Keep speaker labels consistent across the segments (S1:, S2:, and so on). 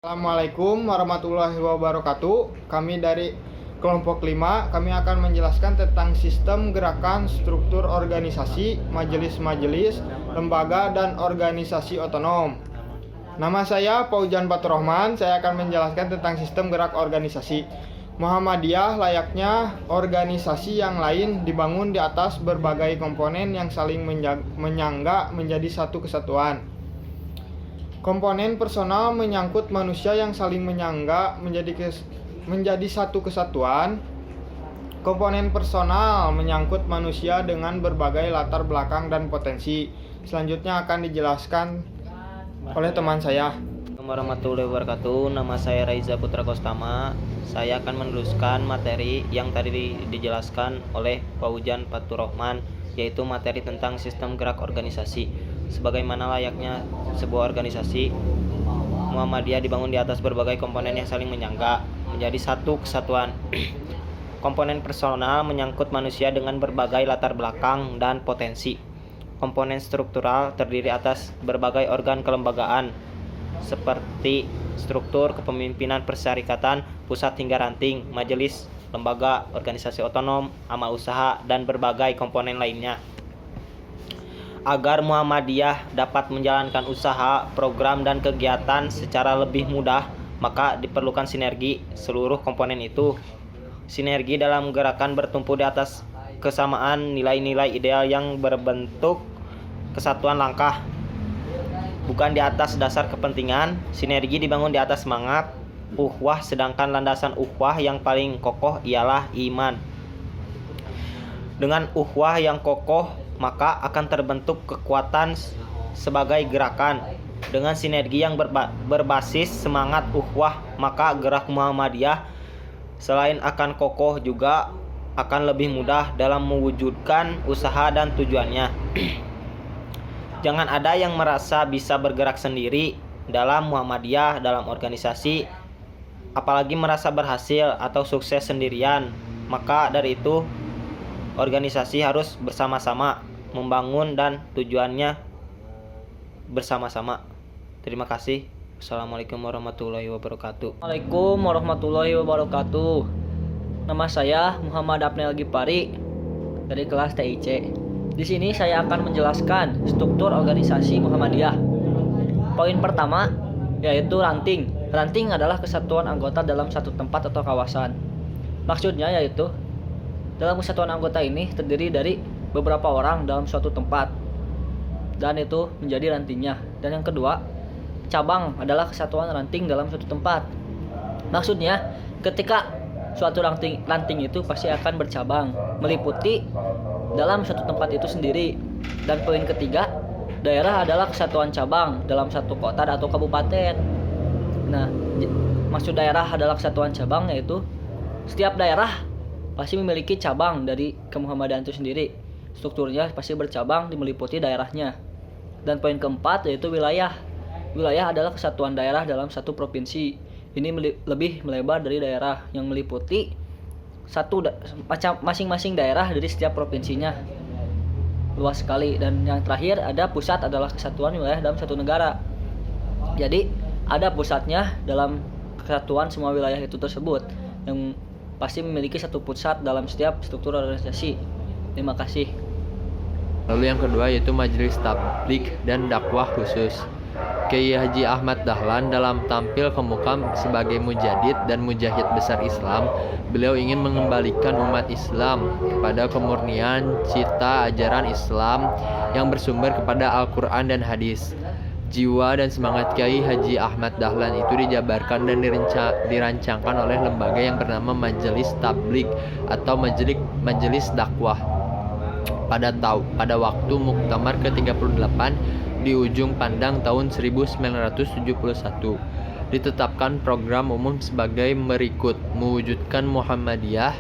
S1: Assalamualaikum warahmatullahi wabarakatuh. Kami dari kelompok 5, kami akan menjelaskan tentang sistem gerakan, struktur organisasi, majelis-majelis, lembaga, dan organisasi otonom. Nama saya Paujan Faturrahman. Saya akan menjelaskan tentang sistem gerak organisasi. Muhammadiyah layaknya organisasi yang lain dibangun di atas berbagai komponen yang saling menyangga menjadi satu kesatuan. Komponen personal menyangkut manusia yang saling menyangga menjadi satu kesatuan. Komponen personal menyangkut manusia dengan berbagai latar belakang dan potensi. Selanjutnya akan dijelaskan oleh teman saya.
S2: Assalamualaikum warahmatullahi wabarakatuh. Nama saya Raiza Putra Kostama. Saya akan meneruskan materi yang tadi dijelaskan oleh Paujan Faturrahman, yaitu materi tentang sistem gerak organisasi. Sebagaimana layaknya sebuah organisasi, Muhammadiyah dibangun di atas berbagai komponen yang saling menyangga menjadi satu kesatuan. Komponen personal menyangkut manusia dengan berbagai latar belakang dan potensi. Komponen struktural terdiri atas berbagai organ kelembagaan seperti struktur kepemimpinan persyarikatan pusat hingga ranting, majelis, lembaga, organisasi otonom, amal usaha, dan berbagai komponen lainnya. Agar Muhammadiyah dapat menjalankan usaha, program, dan kegiatan secara lebih mudah, maka diperlukan sinergi seluruh komponen itu. Sinergi dalam gerakan bertumpu di atas kesamaan nilai-nilai ideal yang berbentuk kesatuan langkah, bukan di atas dasar kepentingan. Sinergi dibangun di atas semangat ukhuwah, sedangkan landasan ukhuwah yang paling kokoh ialah iman. Dengan ukhuwah yang kokoh, maka akan terbentuk kekuatan sebagai gerakan. Dengan sinergi yang berbasis semangat ukhuwah, maka gerak Muhammadiyah selain akan kokoh juga akan lebih mudah dalam mewujudkan usaha dan tujuannya. Jangan ada yang merasa bisa bergerak sendiri dalam Muhammadiyah, dalam organisasi, apalagi merasa berhasil atau sukses sendirian. Maka dari itu, organisasi harus bersama-sama membangun dan tujuannya bersama-sama. Terima kasih. Assalamualaikum warahmatullahi wabarakatuh.
S3: Assalamualaikum warahmatullahi wabarakatuh. Nama saya Muhammad Abnel Gipari dari kelas TIC. Di sini saya akan menjelaskan struktur organisasi Muhammadiyah. Poin pertama yaitu ranting. Ranting adalah kesatuan anggota dalam satu tempat atau kawasan. Maksudnya yaitu dalam kesatuan anggota ini terdiri dari beberapa orang dalam suatu tempat, dan itu menjadi rantingnya. Dan yang kedua, cabang adalah kesatuan ranting dalam suatu tempat. Maksudnya ketika suatu ranting itu pasti akan bercabang, meliputi dalam suatu tempat itu sendiri. Dan poin ketiga, daerah adalah kesatuan cabang dalam satu kota atau kabupaten. Nah, maksud daerah adalah kesatuan cabang, yaitu setiap daerah pasti memiliki cabang dari kemuhammadiyahan itu sendiri. Strukturnya pasti bercabang, meliputi daerahnya. Dan poin keempat yaitu wilayah. Wilayah adalah kesatuan daerah dalam satu provinsi. Ini lebih melebar dari daerah, yang meliputi masing-masing daerah dari setiap provinsinya. Luas sekali. Dan yang terakhir ada pusat, adalah kesatuan wilayah dalam satu negara. Jadi ada pusatnya dalam kesatuan semua wilayah itu tersebut, yang pasti memiliki satu pusat dalam setiap struktur organisasi. Terima kasih.
S4: Lalu yang kedua yaitu majelis tabligh dan dakwah khusus. Kiai Haji Ahmad Dahlan dalam tampil ke muka sebagai mujadid dan mujahid besar Islam, beliau ingin mengembalikan umat Islam kepada kemurnian cita ajaran Islam yang bersumber kepada Al-Quran dan hadis. Jiwa dan semangat Kiai Haji Ahmad Dahlan itu dijabarkan dan dirancangkan oleh lembaga yang bernama Majelis Tabligh atau Majelis Dakwah. Pada waktu Muktamar ke-38 di ujung pandang tahun 1971, ditetapkan program umum sebagai berikut: mewujudkan Muhammadiyah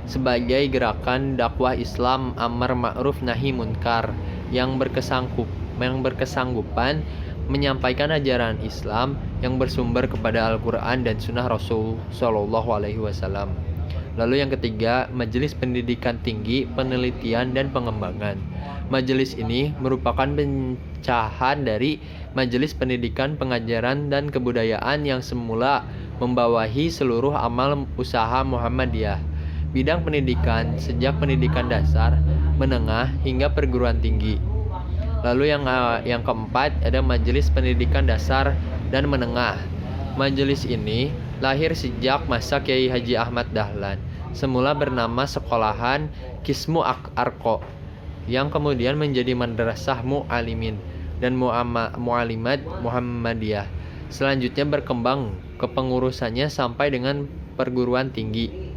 S4: sebagai gerakan dakwah Islam amar ma'ruf nahi munkar yang berkesanggupan menyampaikan ajaran Islam yang bersumber kepada Al-Quran dan Sunnah Rasul Shallallahu Alaihi Wasallam. Lalu yang ketiga, Majelis Pendidikan Tinggi, Penelitian dan Pengembangan. Majelis ini merupakan pecahan dari Majelis Pendidikan, Pengajaran dan Kebudayaan yang semula membawahi seluruh amal usaha Muhammadiyah. Bidang pendidikan sejak pendidikan dasar, menengah hingga perguruan tinggi. Lalu yang keempat ada Majelis Pendidikan Dasar dan Menengah. Majelis ini lahir sejak masa Kiai Haji Ahmad Dahlan, semula bernama Sekolahan Kismu Arko, yang kemudian menjadi Madrasah Mu'alimin dan Mu'alimat Muhammadiyah. Selanjutnya berkembang kepengurusannya sampai dengan perguruan tinggi.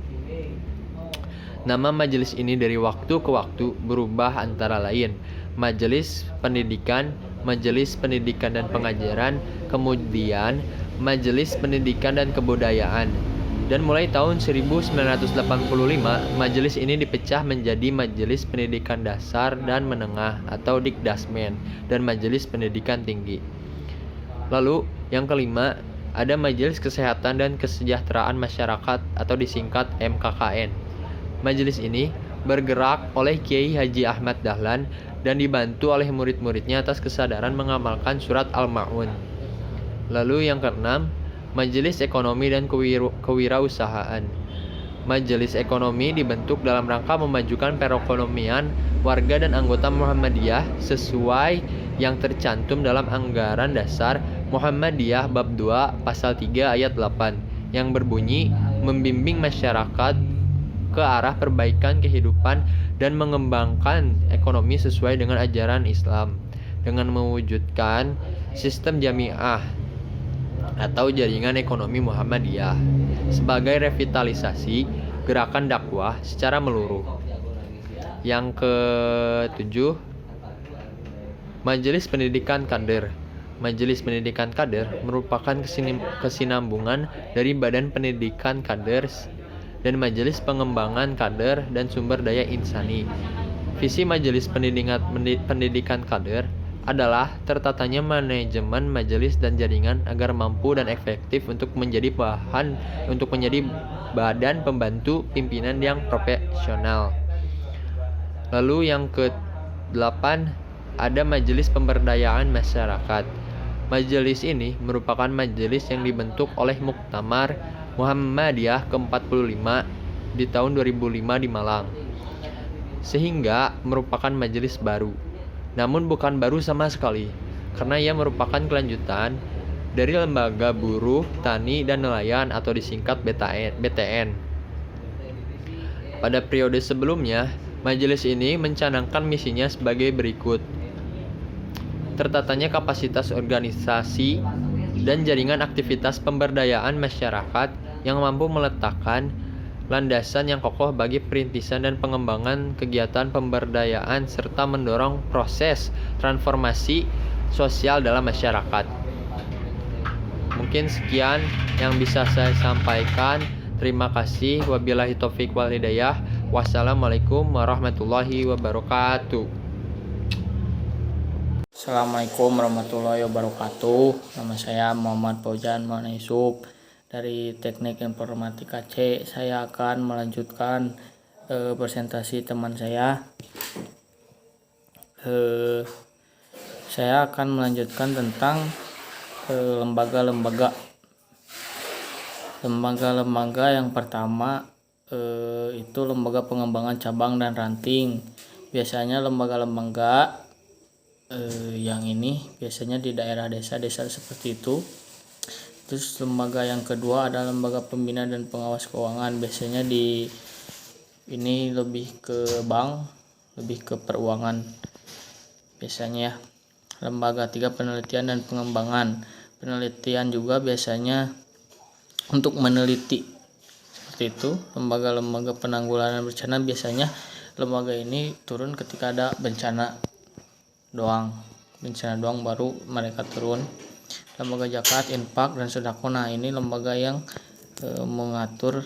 S4: Nama majelis ini dari waktu ke waktu berubah, antara lain Majelis Pendidikan, Majelis Pendidikan dan Pengajaran, kemudian Majelis Pendidikan dan Kebudayaan. Dan mulai tahun 1985, majelis ini dipecah menjadi Majelis Pendidikan Dasar dan Menengah atau Dikdasmen dan Majelis Pendidikan Tinggi. Lalu yang kelima ada Majelis Kesehatan dan Kesejahteraan Masyarakat atau disingkat MKKN. Majelis ini bergerak oleh Kiai Haji Ahmad Dahlan dan dibantu oleh murid-muridnya atas kesadaran mengamalkan surat Al-Ma'un. Lalu yang keenam, Majelis Ekonomi dan Kewirausahaan. Majelis Ekonomi dibentuk dalam rangka memajukan perekonomian warga dan anggota Muhammadiyah sesuai yang tercantum dalam Anggaran Dasar Muhammadiyah Bab 2 Pasal 3 Ayat 8 yang berbunyi membimbing masyarakat ke arah perbaikan kehidupan dan mengembangkan ekonomi sesuai dengan ajaran Islam dengan mewujudkan sistem jamiah atau jaringan ekonomi Muhammadiyah sebagai revitalisasi gerakan dakwah secara menyeluruh. Yang ketujuh, Majelis Pendidikan Kader. Majelis Pendidikan Kader merupakan kesinambungan dari Badan Pendidikan Kader dan Majelis Pengembangan Kader dan Sumber Daya Insani. Visi Majelis Pendidikan Kader adalah tertatanya manajemen majelis dan jaringan agar mampu dan efektif untuk menjadi badan pembantu pimpinan yang profesional. Lalu yang ke-8 ada Majelis Pemberdayaan Masyarakat. Majelis ini merupakan majelis yang dibentuk oleh Muktamar Muhammadiyah ke-45 di tahun 2005 di Malang, sehingga merupakan majelis baru. Namun bukan baru sama sekali, karena ia merupakan kelanjutan dari Lembaga Buruh, Tani, dan Nelayan atau disingkat BTN. Pada periode sebelumnya, majelis ini mencanangkan misinya sebagai berikut. Tertatanya kapasitas organisasi dan jaringan aktivitas pemberdayaan masyarakat yang mampu meletakkan landasan yang kokoh bagi perintisan dan pengembangan kegiatan pemberdayaan serta mendorong proses transformasi sosial dalam masyarakat. Mungkin sekian yang bisa saya sampaikan. Terima kasih. Wabillahi taufik wal hidayah. Wassalamualaikum warahmatullahi wabarakatuh.
S5: Assalamualaikum warahmatullahi wabarakatuh. Nama saya Muhammad Fauzan Yusuf dari Teknik Informatika C. Saya akan melanjutkan presentasi teman saya. Saya akan melanjutkan tentang lembaga-lembaga. Lembaga-lembaga yang pertama itu lembaga pengembangan cabang dan ranting. Biasanya lembaga-lembaga yang ini biasanya di daerah desa-desa seperti itu. Terus lembaga yang kedua adalah lembaga pembina dan pengawas keuangan. Biasanya di ini lebih ke bank, lebih ke peruangan biasanya ya. Lembaga tiga penelitian dan pengembangan. Penelitian juga biasanya untuk meneliti seperti itu. Lembaga-lembaga penanggulangan bencana biasanya lembaga ini turun ketika ada bencana doang baru mereka turun. Lembaga zakat, infak, dan sedekah. Nah, ini lembaga yang mengatur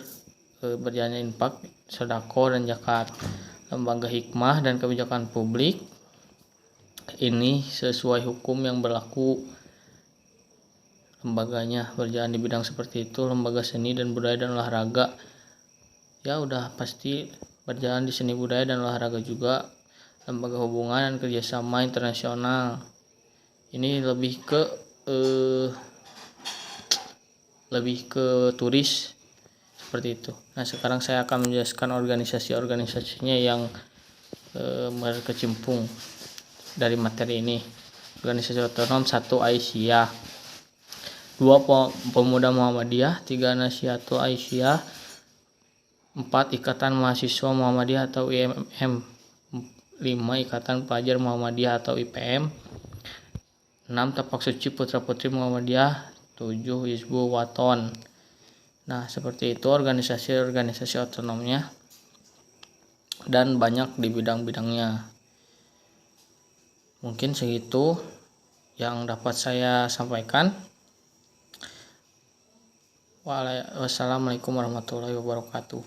S5: berjalannya infak, sedekah, dan zakat. Lembaga hikmah dan kebijakan publik. Ini sesuai hukum yang berlaku. Lembaganya berjalan di bidang seperti itu. Lembaga seni dan budaya dan olahraga. ya udah pasti berjalan di seni budaya dan olahraga juga, lembaga hubungan dan kerjasama internasional. Ini lebih ke turis seperti itu. Nah, sekarang saya akan menjelaskan organisasi-organisasinya yang berkecimpung dari materi ini. Organisasi otonom 1 Aisyah, 2 Pemuda Muhammadiyah, 3 Nasyidul Aisyah, 4 Ikatan Mahasiswa Muhammadiyah atau IMM, 5 Ikatan Pelajar Muhammadiyah atau IPM, 6 Tapak Suci Putra Putri Muhammadiyah, 7 Hizbul Waton. Nah, seperti itu organisasi-organisasi otonomnya dan banyak di bidang-bidangnya. Mungkin segitu yang dapat saya sampaikan. Wassalamualaikum warahmatullahi wabarakatuh.